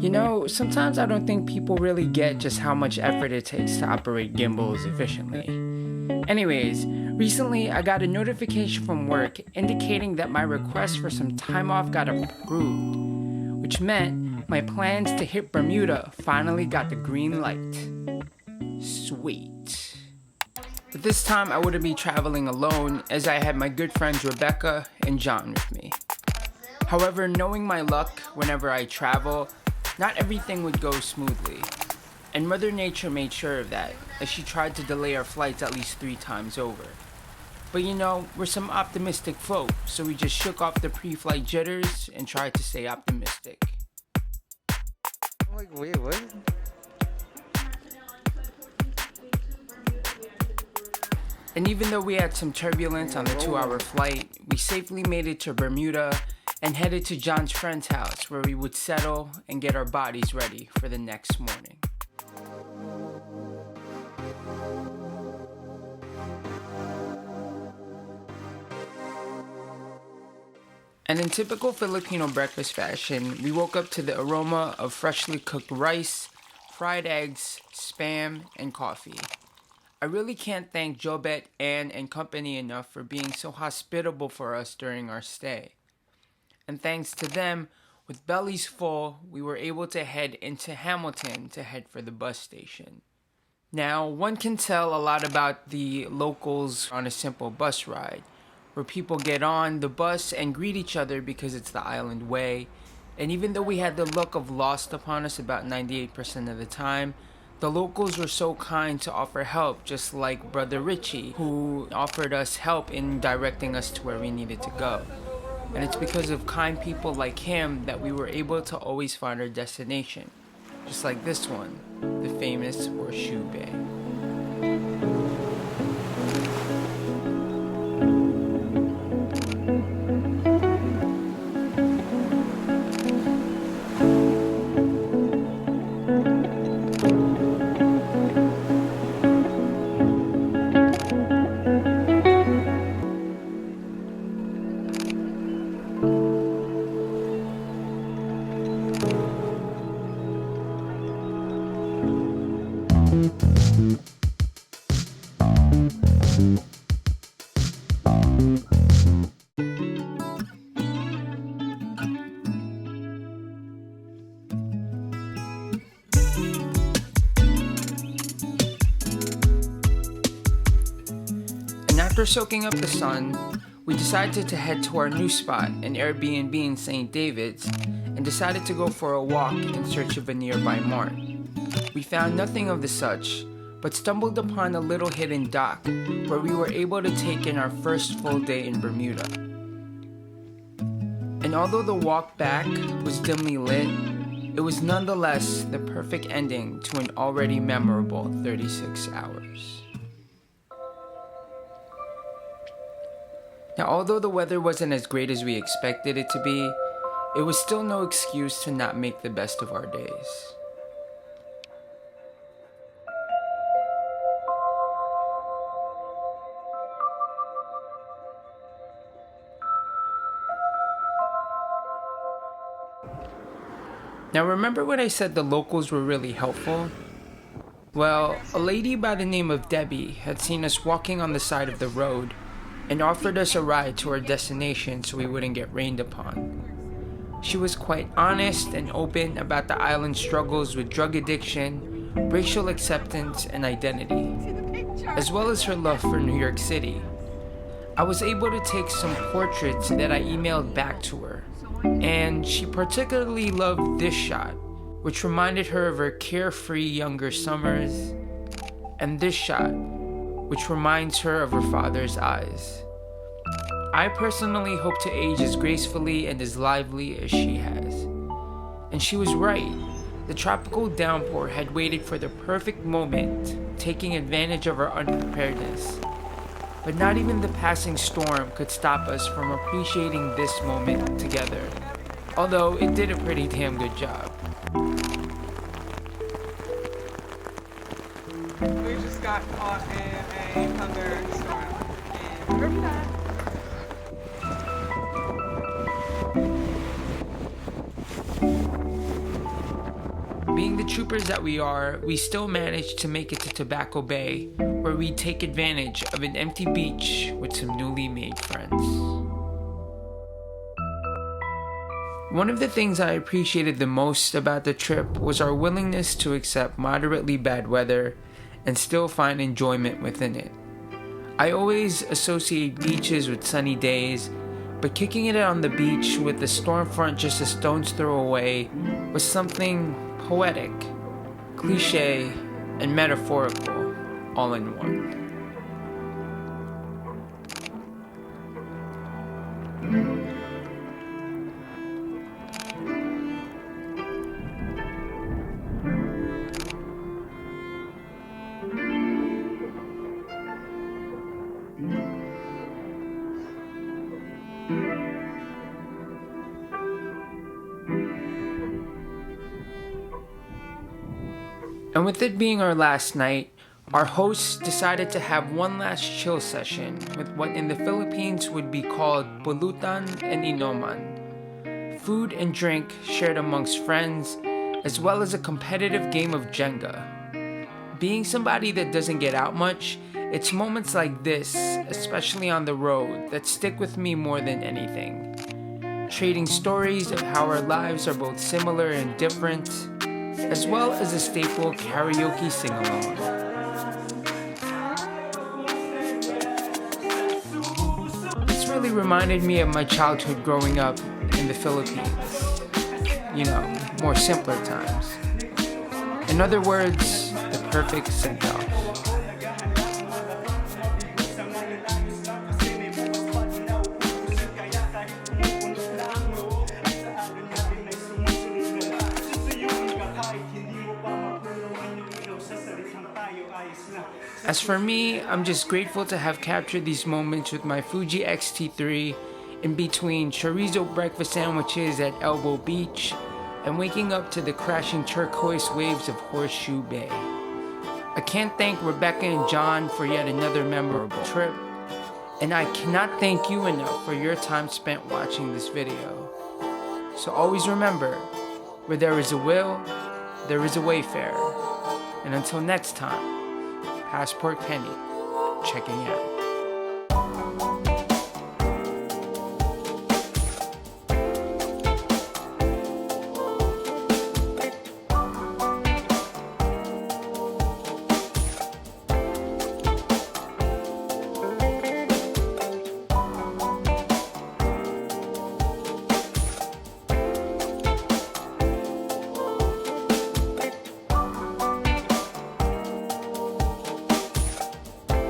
You know, sometimes I don't think people really get just how much effort it takes to operate gimbals efficiently. Anyways, recently I got a notification from work indicating that my request for some time off got approved, which meant my plans to hit Bermuda finally got the green light. Sweet. But this time I wouldn't be traveling alone, as I had my good friends Rebecca and John with me. However, knowing my luck whenever I travel, not everything would go smoothly, and Mother Nature made sure of that, as she tried to delay our flights at least 3 times over. But you know, we're some optimistic folk, so we just shook off the pre-flight jitters and tried to stay optimistic. I'm like, wait, what? And even though we had some turbulence on the 2-hour flight, we safely made it to Bermuda and headed to John's friend's house, where we would settle and get our bodies ready for the next morning. And in typical Filipino breakfast fashion, we woke up to the aroma of freshly cooked rice, fried eggs, spam, and coffee. I really can't thank Jobet, Ann, and company enough for being so hospitable for us during our stay. And thanks to them, with bellies full, we were able to head into Hamilton to head for the bus station. Now, one can tell a lot about the locals on a simple bus ride, where people get on the bus and greet each other because it's the island way. And even though we had the look of lost upon us about 98% of the time, the locals were so kind to offer help, just like Brother Richie, who offered us help in directing us to where we needed to go. And it's because of kind people like him that we were able to always find our destination. Just like this one, the famous Horseshoe Bay. After soaking up the sun, we decided to head to our new spot, an Airbnb in St. David's, and decided to go for a walk in search of a nearby mart. We found nothing of the such, but stumbled upon a little hidden dock where we were able to take in our first full day in Bermuda. And although the walk back was dimly lit, it was nonetheless the perfect ending to an already memorable 36 hours. Now, although the weather wasn't as great as we expected it to be, it was still no excuse to not make the best of our days. Now, remember when I said the locals were really helpful? Well, a lady by the name of Debbie had seen us walking on the side of the road and offered us a ride to our destination so we wouldn't get rained upon. She was quite honest and open about the island's struggles with drug addiction, racial acceptance, and identity, as well as her love for New York City. I was able to take some portraits that I emailed back to her, and she particularly loved this shot, which reminded her of her carefree younger summers, and this shot, which reminds her of her father's eyes. I personally hope to age as gracefully and as lively as she has. And she was right. The tropical downpour had waited for the perfect moment, taking advantage of our unpreparedness. But not even the passing storm could stop us from appreciating this moment together, although it did a pretty damn good job. We just got caught in a thunderstorm in Bermuda. Being the troopers that we are, we still managed to make it to Tobacco Bay, where we take advantage of an empty beach with some newly made friends. One of the things I appreciated the most about the trip was our willingness to accept moderately bad weather and still find enjoyment within it. I always associate beaches with sunny days, but kicking it on the beach with the storm front just a stone's throw away was something poetic, cliche, and metaphorical all in one. And with it being our last night, our hosts decided to have one last chill session with what in the Philippines would be called pulutan and inuman. Food and drink shared amongst friends, as well as a competitive game of Jenga. Being somebody that doesn't get out much, it's moments like this, especially on the road, that stick with me more than anything. Trading stories of how our lives are both similar and different, as well as a staple karaoke sing-along. This really reminded me of my childhood growing up in the Philippines. You know, more simpler times. In other words, the perfect send-off. As for me, I'm just grateful to have captured these moments with my Fuji XT3 in between chorizo breakfast sandwiches at Elbow Beach and waking up to the crashing turquoise waves of Horseshoe Bay. I can't thank Rebecca and John for yet another memorable trip, and I cannot thank you enough for your time spent watching this video. So always remember, where there is a will, there is a wayfarer. And until next time, Passport Kenny, checking out.